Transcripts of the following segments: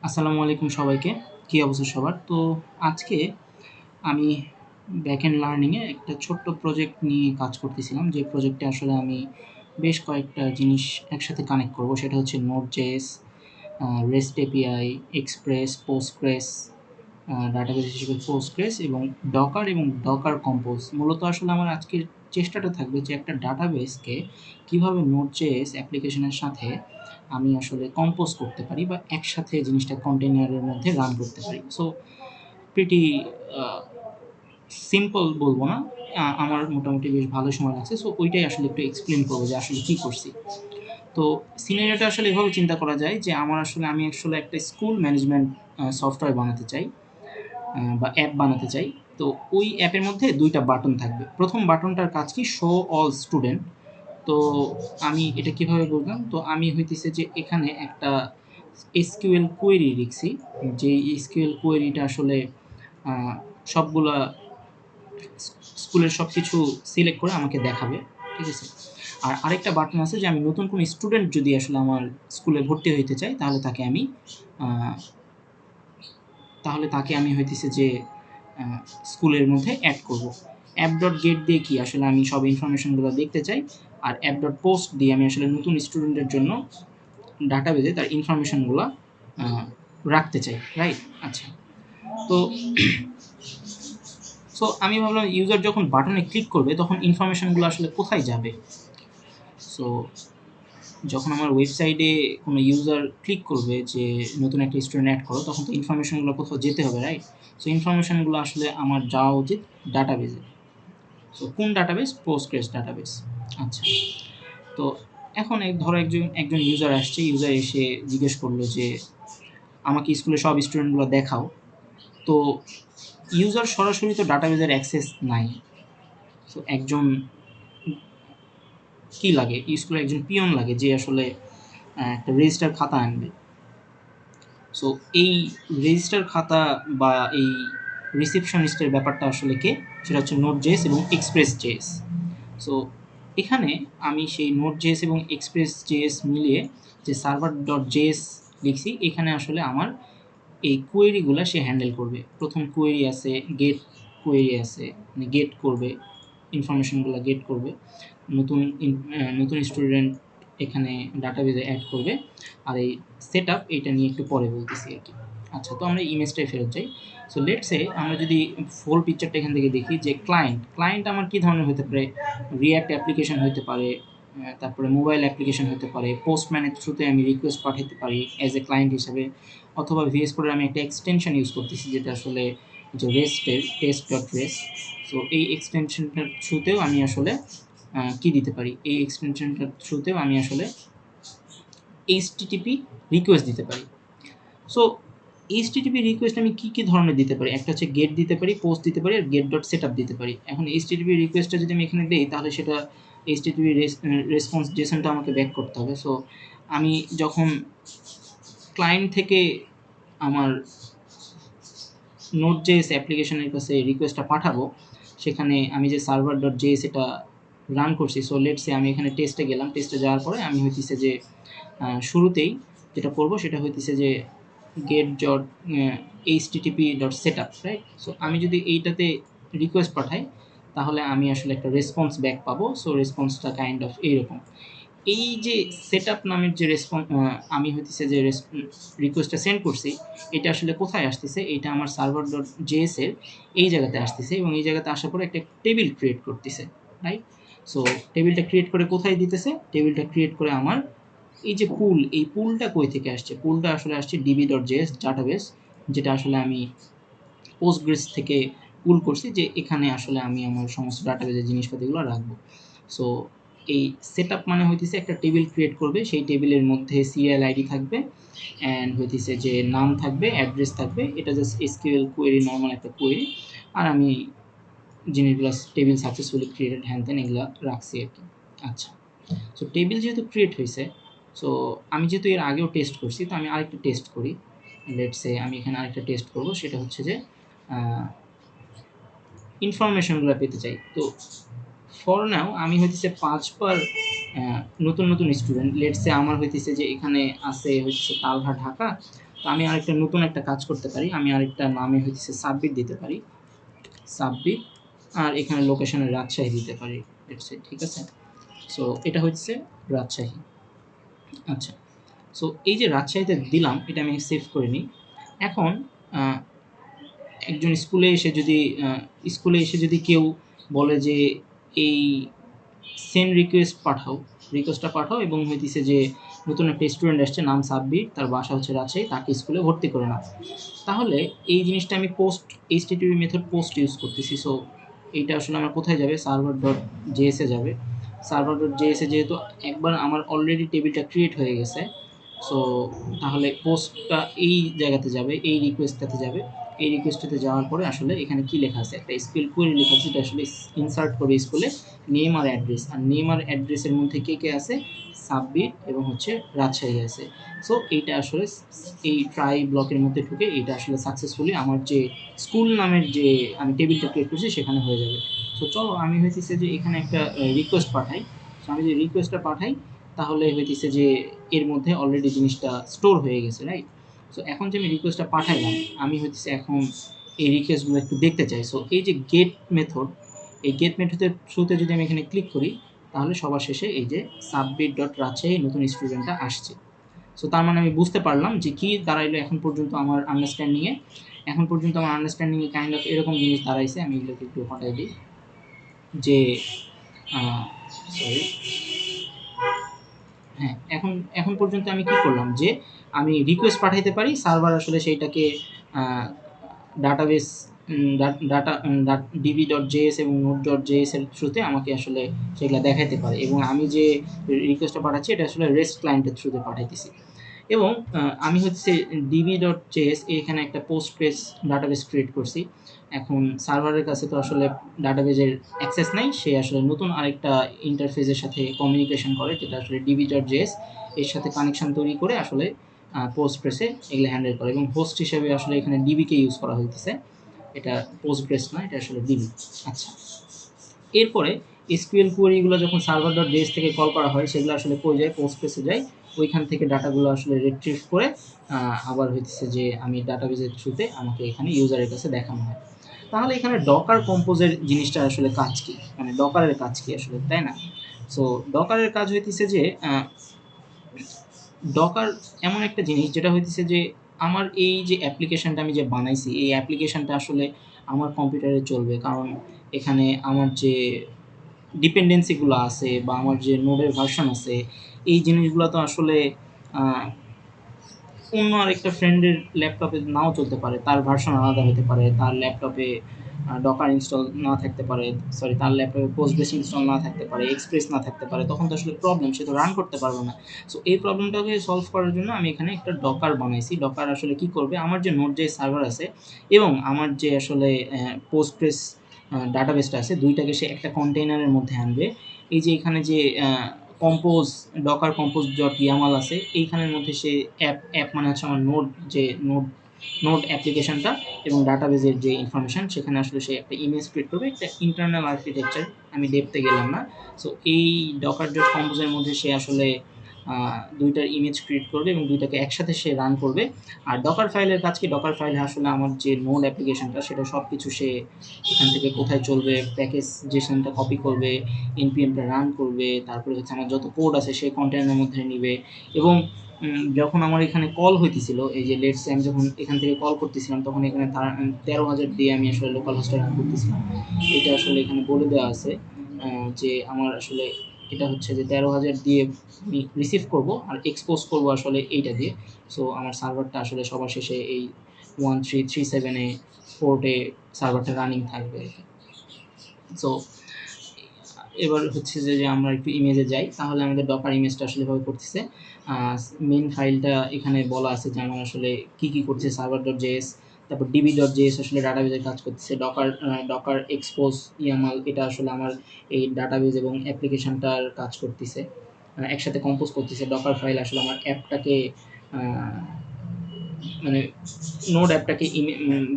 আসসালামু আলাইকুম সবাইকে। কী অবস্থা সবার? তো আজকে আমি ব্যাকএন্ড লার্নিংয়ে একটা ছোট্ট প্রজেক্ট নিয়ে কাজ করতেছিলাম। যে প্রজেক্টে আসলে আমি বেশ কয়েকটা জিনিস একসাথে কানেক্ট করব। সেটা হচ্ছে Node.js, REST API, Express, Postgres, database হিসেবে Postgres এবং Docker Compose। মূলত আসলে আমার আজকের চেষ্টাটা থাকবে যে একটা ডাটাবেসকে কীভাবে Node.js অ্যাপ্লিকেশনের সাথে আমি আসলে কম্পোজ করতে পারি বা একসাথে জিনিসটা কন্টেইনারের মধ্যে রান করতে পারি। সো প্রিটি আ সিম্পল বলব না। আমার মোটামুটি বেশ ভালো সময় লাগছে। সো ওইটাই আসলে একটু এক্সপ্লেইন করব যে আসলে কী করছি। তো সিনারিওটা আসলে এভাবে চিন্তা করা যায় যে আমি আসলে একটা স্কুল ম্যানেজমেন্ট সফটওয়্যার বানাতে চাই বা অ্যাপ বানাতে চাই। তো ওই অ্যাপের মধ্যে ২ টা বাটন থাকবে। ১ম বাটনটার কাজ কি? Show all student. তো আমি এটা কিভাবে বুঝলাম? তো আমি হইতেছে যে এখানে একটা SQL কোয়েরি লিখছি। যে SQL কোয়েরিটা আসলে আ সবগুলা স্কুলের সবকিছু সিলেক্ট করে আমাকে দেখাবে। ঠিক আছে? আর আরেকটা বাটন আছে যে আমি নতুন কোনো স্টুডেন্ট যদি আসলে আমার স্কুলে ভর্তি হইতে চাই আ তাকে আমি হইতেছে যে আ স্কুলের মধ্যে এড করব। app.get দিয়ে কি আসলে আমি সব ইনফরমেশনগুলো দেখতে চাই। আর app.post দিয়ে আমি আসলে নতুন স্টুডেন্টের জন্য ডাটাবেজে তার ইনফরমেশনগুলা আ রাখতে চাই। রাইট? আচ্ছা। তো আমি ভাবলাম ইউজার যখন বাটনে ক্লিক করবে তখন ইনফরমেশনগুলো আসলে কোথায় যাবে? সো যখন আমার ওয়েবসাইটে কোনো ইউজার ক্লিক করবে যে নতুন একটা স্টুডেন্ট এড করো, তখন তো ইনফরমেশনগুলো কোথাও যেতে হবে, রাইট? সো ইনফরমেশনগুলো আসলে আমার যাওয়া উচিত ডাটাবেজে। সো কোন ডাটাবেস? Postgres database. আচ্ছা। তো এখন ধরো একজন ইউজার আসছে, ইউজার এসে জিজ্ঞেস করলো যে, "আমাকে স্কুলের সব স্টুডেন্টগুলো দেখাও।" তো ইউজার সরাসরি তো ডাটাবেজের অ্যাক্সেস নাই। সো একজন কি লাগে? স্কুলে একজন পিয়ন লাগে যে আসলে একটা রেজিস্টার খাতা আনবে। সো এই রেজিস্টার খাতা বা এই রিসেপশনিস্টের ব্যাপারটা আসলে কে? সেটা হচ্ছে Node.js এবং Express.js। সো এখানে আমি সেই Node.js এবং Express.js মিলিয়ে যে server.js লিখছি, এখানে আসলে আমার এই কোয়েরিগুলা সে হ্যান্ডেল করবে। ১ম কোয়েরি আছে, গেট কোয়েরি আছে, মানে গেট করবে, ইনফরমেশনগুলা গেট করবে। নতুন স্টুডেন্ট এখানে ডাটাবেজে এড করবে। আর এই সেটআপ এইটা নিয়ে একটু পরে বলতেছি আরকি। আচ্ছা, তো আমরা ইমেজটায় ফেরত যাই। সো লেটস সে আমরা যদি ফুল পিকচারটা এখান থেকে দেখি যে ক্লায়েন্ট আমার কি ধরনের হতে পারে? React অ্যাপ্লিকেশন হইতে পারে, তারপরে মোবাইল অ্যাপ্লিকেশন হতে পারে, পোস্টম্যানের থ্রুতে আমি রিকোয়েস্ট পাঠাতে পারি অ্যাজ এ ক্লায়েন্ট হিসেবে, অথবা VS Code এর আমি একটা এক্সটেনশন ইউজ করতেছি যেটা আসলে যে রেস্টের test.res। সো এই এক্সটেনশনটার থ্রুতেও আমি আসলে কি দিতে পারি? এই এক্সটেনশনটার থ্রুতেও আমি আসলে HTTP রিকোয়েস্ট দিতে পারি। সো HTTP রিকোয়েস্ট আমি কি ধরনের দিতে পারি? একটা হচ্ছে গেট দিতে পারি, পোস্ট দিতে পারি আর get.setup দিতে পারি। এখন HTTP রিকোয়েস্টটা যদি আমি এখানে দেই তাহলে সেটা HTTP রেসপন্স JSON টা আমাকে ব্যাক করতে হবে। সো আমি যখন ক্লায়েন্ট থেকে আমার Node.js অ্যাপ্লিকেশনের কাছে রিকোয়েস্টটা পাঠাবো, সেখানে আমি যে server.js এটা রান করছি। সো লেটস সে আমি এখানে টেস্টে গেলাম। টেস্টে যাওয়ার পরে আমি হইতেছে যে শুরুতেই যেটা করব সেটা হইতেছে যে http.setup, রাইট? সো আমি যদি এইটাতে রিকোয়েস্ট পাঠাই তাহলে আমি আসলে একটা রেসপন্স ব্যাক পাবো। সো রেসপন্সটা কাইন্ড অফ এইরকম। এই যে সেটআপ নামের যে আমি হইতেছে যে রিকোয়েস্টটা সেন্ড করছি, এটা আসলে কোথায় আসতেছে? এটা আমার server.js এর এই জায়গাতে আসতেছে এবং এই জায়গাতে আসার পরে একটা টেবিল ক্রিয়েট করতেছে, রাইট? সো টেবিলটা ক্রিয়েট করে কোথায় দিতেছে? টেবিলটা ক্রিয়েট করে আমার এই যে এই পুলটা কই থেকে আসছে? পুলটা আসলে আসছে db.js ডাটাবেস, যেটা আসলে আমি Postgres থেকে পুল করছি যে এখানে আসলে আমি আমার সমস্ত ডাটাবেজের জিনিসপাতিগুলো রাখবো। সো এই সেটআপ মানে হইতেছে একটা টেবিল ক্রিয়েট করবে। সেই টেবিলের মধ্যে CLID থাকবে অ্যান্ড হইতেছে যে নাম থাকবে, অ্যাড্রেস থাকবে। এটা জাস্ট SQL কোয়েরি, নরমাল একটা কোয়েরি। আর আমি জিনিসগুলা টেবিল সাকসেসফুলি ক্রিয়েটেড হ্যান-ত্যান এগুলা রাখছি আরকি। আচ্ছা। সো টেবিল যেহেতু ক্রিয়েট হইছে, সো আমি যেহেতু এর আগেও টেস্ট করছি, তো আমি আরেকটা টেস্ট করি। লেটস সে আমি এখানে আরেকটা টেস্ট করব। সেটা হচ্ছে যে আ ইনফরমেশনগুলা পেতে চাই। তো ফর নাও আমি হইতেছে ৫ বার নতুন স্টুডেন্ট, লেটস সে আমার হইতেছে যে এখানে আছে হইতেছে তালহা ঢাকা। তো আমি আরেকটা নতুন একটা কাজ করতে পারি, আমি আরেকটা নামে হচ্ছে সাব্বির দিতে পারি, সাব্বির, আর এখানে লোকেশনে রাজশাহী দিতে পারি, ঠিক আছে। সো এটা হচ্ছে রাজশাহী। আচ্ছা, সো এই যে রাজশাহীতে দিলাম, এটা আমি সেভ করে নিই। এখন একজন স্কুলে এসে যদি কেউ বলে যে এই সেন্ড রিকোয়েস্টটা পাঠাও এবং হইতেছে যে নতুন একটা স্টুডেন্ট আসছে, নাম সাব্বির, তার বাসা হচ্ছে রাজশাহী, তাকে স্কুলে ভর্তি করে নাও, তাহলে এই জিনিসটা আমি এইচটিটিপি মেথড পোস্ট ইউজ করতেছি। সো এইটা আসলে আমার কোথায় যাবে, সার্ভার ডট জেএসে যাবে। সার্ভার ডট জেএসে যেহেতু একবার আমার অলরেডি টেবিলটা ক্রিয়েট হয়ে গেছে, সো তাহলে পোস্টটা এই জায়গাতে যাবে, এই রিকোয়েস্টটাতে যাবে। এই রিকোয়েস্টটাতে যাওয়ার পরে আসলে এখানে কি লেখা আছে, একটা স্কুল কোয়েরি লেখা আছে, এটা আসলে ইনসার্ট করবে স্কুলে নেম আর অ্যাড্রেস, আর নেম আর অ্যাড্রেসের মধ্যে কে কে আছে, সাব্বির এবং হচ্ছে রাজশাহী আছে। সো এইটা আসলে এই ট্রাই ব্লকের মধ্যে ঢুকে এটা আসলে সাকসেসফুলি আমার যে স্কুল নামের যে আমি টেবিলটা ক্রিয়েট করছি সেখানে হয়ে যাবে। সো চলো আমি হইতেছে যে এখানে একটা রিকোয়েস্ট পাঠাই। সো আমি যে রিকোয়েস্টটা পাঠাই, তাহলে হইতেছে যে এর মধ্যে অলরেডি জিনিসটা স্টোর হয়ে গেছে, রাইট। সো এখন যে আমি রিকোয়েস্টটা পাঠাইলাম, আমি হইতেছে এখন এই রিকোয়েস্টগুলো একটু দেখতে চাই। সো এই যে গেট মেথড, এই গেট মেথডের থ্রুতে যদি আমি এখানে ক্লিক করি, তাহলে সবার শেষে এই যে সাবমিট ডট রাজশাহী নতুন স্টুডেন্টটা আসছে। সো তার মানে আমি বুঝতে পারলাম যে কি দাঁড়াইলো এখন পর্যন্ত আমার আন্ডারস্ট্যান্ডিংয়ে। এখন পর্যন্ত আমার আন্ডারস্ট্যান্ডিংয়ে কাইন্ড অফ এরকম জিনিস দাঁড়াইছে, আমি এগুলোকে একটু হটাই দিই যে সরি, হ্যাঁ, এখন এখন পর্যন্ত আমি কি করলাম যে আমি রিকোয়েস্ট পাঠাইতে পারি, সার্ভার আসলে সেইটাকে database data DB dot JS এবং নোট ডট জেএস এর থ্রুতে আমাকে আসলে সেগুলো দেখাইতে পারে, এবং আমি যে রিকোয়েস্টটা পাঠাচ্ছি এটা আসলে রেস্ট ক্লায়েন্টের থ্রুতে পাঠাইতেছি। এবং আমি হচ্ছে ডিবি ডট জেএস এখানে একটা পোস্টগ্রেস ডাটাবেস ক্রিয়েট করছি। এখন সার্ভারের কাছে তো আসলে ডাটাবেজের অ্যাক্সেস নাই, সে আসলে নতুন আরেকটা ইন্টারফেসের সাথে কমিউনিকেশন করে, যেটা আসলে ডিবি ডট জেএস এর সাথে কানেকশন তৈরি করে আসলে পোস্টগ্রেসে এগুলো হ্যান্ডেল করে, এবং হোস্ট হিসেবে আসলে এখানে ডিবিকে ইউজ করা হইতেছে, এটা পোস্টগ্রেস না, এটা আসলে ডিবি। আচ্ছা, এরপরে এসকিউএল কোয়েরিগুলো যখন সার্ভার ডট জেএস থেকে কল করা হয়, সেগুলো আসলে কই যায়, পোস্টগ্রেসে যায়, ওইখান থেকে ডাটাগুলো আসলে রিট্রিভ করে আবার হইতেছে যে আমি ডাটাবেজের থ্রুতে আমাকে এখানে ইউজারের কাছে দেখানো হয়। তাহলে এখানে ডকার কম্পোজের জিনিসটা আসলে কাজ কি, মানে ডকারের কাজ কি আসলে, তাই না? সো ডকারের কাজ হইতেছে যে ডকার এমন একটা জিনিস যেটা হইতেছে যে আমার এই যে অ্যাপ্লিকেশনটা আমি যে বানাইছি, এই অ্যাপ্লিকেশনটা আসলে আমার কম্পিউটারে চলবে, কারণ এখানে আমার যে ডিপেন্ডেন্সিগুলো আছে বা আমার যে নোডের ভার্সন আছে, এই জিনিসগুলো তো আসলে আহ, অন্য আরেকটা ফ্রেন্ডের ল্যাপটপে নাও চলতে পারে, তার ভার্সন আলাদা হতে পারে, তার ল্যাপটপে ডকার ইনস্টল না থাকতে পারে, সরি তার ল্যাপটপে পোস্টবেস ইনস্টল না থাকতে পারে, এক্সপ্রেস না থাকতে পারে, তখন তো আসলে প্রবলেম, সে তো রান করতে পারবে না। সো এই প্রবলেমটাকে সলভ করার জন্য আমি এখানে একটা ডকার বানাইছি। ডকার আসলে কি করবে, আমার যে নোড যে সার্ভার আছে এবং আমার যে আসলে পোস্টগ্রেস ডাটাবেসটা আছে, দুইটাকে সে একটা কন্টেইনারের মধ্যে আনবে। এই যে এখানে যে compose Docker compose dot Yamal আছে, এইখানের মধ্যে সে অ্যাপ মানে হচ্ছে আমার নোড, যে নোড অ্যাপ্লিকেশনটা এবং ডাটাবেজের যে ইনফরমেশন, সেখানে আসলে সে একটা ইমেজ ক্রিয়েট করবে, একটা ইন্টারনাল আর্কিটেকচার, আমি ডেপতে গেলাম না। সো এই ডকার ডট কম্পোজের মধ্যে সে আসলে দুইটার ইমেজ ক্রিয়েট করবে এবং দুইটাকে একসাথে সে রান করবে। আর ডকার ফাইলের কাজ কি, ডকার ফাইলে আসলে আমার যে নোড অ্যাপ্লিকেশনটা সেটা সব কিছু সে এখান থেকে কোথায় চলবে, প্যাকেজ জেসনটা কপি করবে, এনপিএমটা রান করবে, তারপরে হচ্ছে আমার যত কোড আছে সেই কন্টেনারের মধ্যে নিবে। এবং যখন আমার এখানে কল হইতেছিল, এই যে লেটস আমি যখন এখান থেকে কল করতেছিলাম, তখন এখানে 13,000 দিয়ে আমি আসলে লোকাল হোস্টে রান করতেছিলাম। এটা আসলে এখানে বলে দেওয়া আছে যে আমার আসলে এটা হচ্ছে যে 13,000 দিয়ে আমি রিসিভ করব আর এক্সপোজ করব আসলে এইটা দিয়ে। সো আমার সার্ভারটা আসলে সবার শেষে এই 1337 পোর্টে সার্ভারটা রানিং থাকবে আর কি। সো এবার হচ্ছে যে আমরা একটু ইমেজে যাই, তাহলে আমাদের ডকার ইমেজটা আসলে এভাবে করতেছে। মেইন ফাইলটা এখানে বলা আছে যে আমার আসলে কি কি করছে, সার্ভার ডট জেএস, তারপর ডিবি ডট জেএস আসলে ডাটাবেজের কাজ করতেছে, ডকার এক্সপোজ ইয়ামাল এটা আসলে আমার এই ডাটাবেজ এবং অ্যাপ্লিকেশনটার কাজ করতেছে, একসাথে কম্পোজ করতেছে। ডকার ফাইল আসলে আমার অ্যাপটাকে মানে নোড অ্যাপটাকে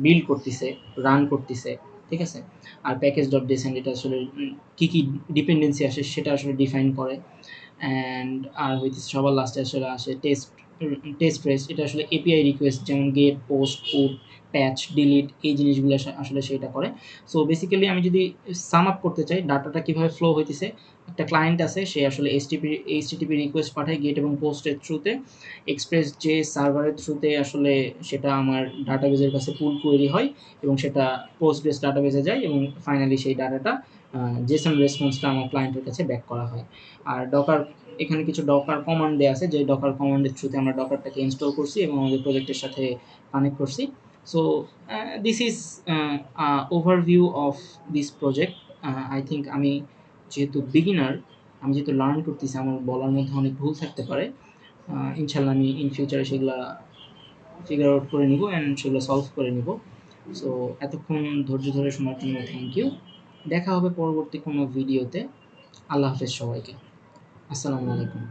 বিল্ড করতেছে, রান করতেছে, ঠিক আছে। আর প্যাকেজ ডট ডিসেন্ড এটা আসলে কী কী ডিপেন্ডেন্সি আসে সেটা আসলে ডিফাইন করে। অ্যান্ড আর হইতেছে সবার লাস্টে আসলে আসে টেস্ট টেস্ট রেস, এটা আসলে এপিআই রিকোয়েস্ট যেমন গেট, পোস্ট, পুট, প্যাচ, ডিলিট এই জিনিসগুলো আসলে সেটা করে। সো বেসিক্যালি আমি যদি সাম আপ করতে চাই ডাটাটা কীভাবে ফ্লো হইতেছে, একটা ক্লায়েন্ট আছে সে আসলে এইচটিটিপি রিকোয়েস্ট পাঠায় গেট এবং পোস্টের থ্রুতে, এক্সপ্রেস যে সার্ভারের থ্রুতে আসলে সেটা আমার ডাটাবেজের কাছে পুল কোয়েরি হয় এবং সেটা পোস্টগ্রেস ডাটাবেজে যায় এবং ফাইনালি সেই ডাটাটা জেসন রেসপন্সটা আমার ক্লায়েন্টের কাছে ব্যাক করা হয়। আর ডকার, এখানে কিছু ডকার কমান্ড দেয়া আছে, যে ডকার কমান্ডের থ্রুতে আমরা ডকারটাকে ইনস্টল করছি এবং আমাদের প্রজেক্টের সাথে কানেক্ট করছি। So this is overview of this project. I think আমি যেহেতু বিগিনার, আমি যেহেতু লার্ন করতেছি, আমার বলার মধ্যে অনেক ভুল থাকতে পারে। ইনশাল্লাহ আমি ইন ফিউচারে সেগুলা ফিগার আউট করে নিব অ্যান্ড সেগুলো সলভ করে নিব। সো এতক্ষণ ধৈর্য ধরে শোনার জন্য থ্যাংক ইউ। দেখা হবে পরবর্তী কোনো ভিডিওতে। আল্লাহ হাফেজ সবাইকে। আসসালামু আলাইকুম।